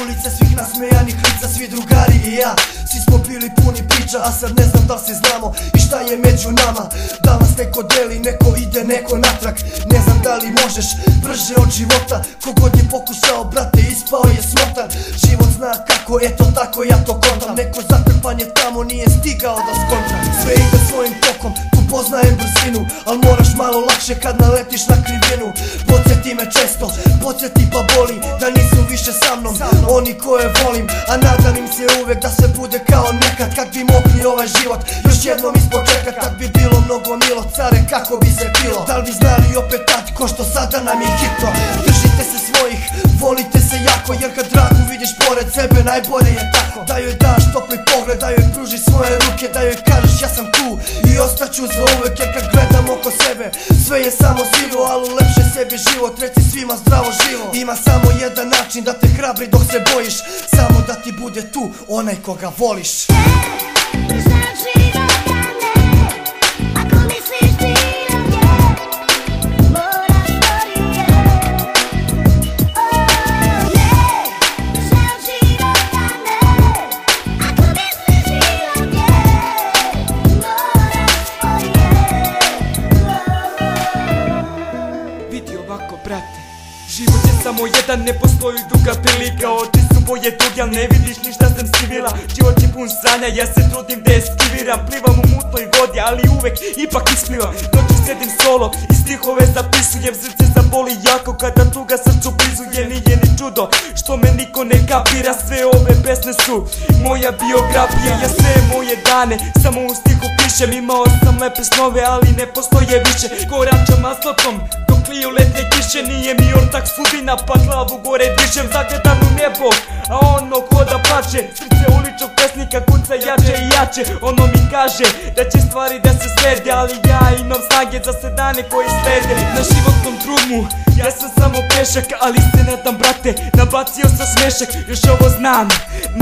ulice svih nasmejanih lica, svi drugari i ja. Svi smo bili puni priča, a sad ne znam da li se znamo i šta je među nama. Da nas neko deli, neko ide, neko natrag. Ne znam da li možeš brže od života. Kogod je pokušao, brate, ispao je smotan. Život zna kako, eto tako ja to kontam. Neko zatrpan je tamo, nije stigao da skontra. Sve ide svojim tokom, tu poznajem brzinu, al moraš malo lakše kad naletiš na krivinu. Podsjeti me često, podsjeti pa boli, da nisu više sa mnom oni koje volim. A nadam im se uvek da sve bude kao nekad, kad bi mogli ovaj život još jednom ispočekat. Kad bi bilo mnogo milo, care, kako bi se bilo. Da li bi znali opet tad, ko što sada nam je hitno. Držite se svojih, volite se jako, jer kad dragu vidiš pored sebe, najbolje je tako. Da joj daš topli pogled, da joj pružiš svoje ruke, da joj kažeš ja sam tu i ostaću za uvek. Jer kad gledam oko sebe, sve je samo sivo, ali ulepše sebi život, reci svima zdravo živo. Ima samo jedan način da te hrabri dok se bojiš, samo da ti bude tu onaj koga voliš. Brate, život je samo jedan, ne postoji druga prilika. Oči su boje tuge, al ne vidiš ništa sam sivila. Život je pun sranja, ja se trudim da eskiviram. Plivam u mutnoj vodi, ali uvek ipak isplivam. Noću sedim solo i stihove zapisujem. Srce zaboli jako kada tuga srcu blizuje. Nije ni čudo što me niko ne kapira. Sve ove pesme su moja biografija. Ja sve moje dane samo u stihu pišem. Imao sam lepe snove, ali ne postoje više. Koračam asfaltom dok liju letnje kiše. Nije mi ortak sudbina, pa glavu gore dižem. Zagledam u nebo, a ono hoda plače. Srce uličnog pesnika kuca jače i jače. Ono mi kaže da će stvari da se srede, ali ja imam snage za sve dane koji slede. Na životnom drugmu ja sam samo pešak, ali se nadam, brate, nabacio sam smešak. Još ovo znam,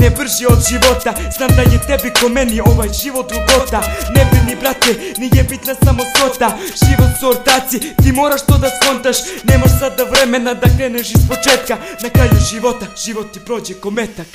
ne brži od života. Znam da je tebi ko meni ovaj život drugota. Ne brini, brate, nije bitna samo svota. Život su ortaci, ti moraš to da skontaš. Nemaš sada vremena da kreneš iz početka. Na kraju života, život ti prođe ko metak.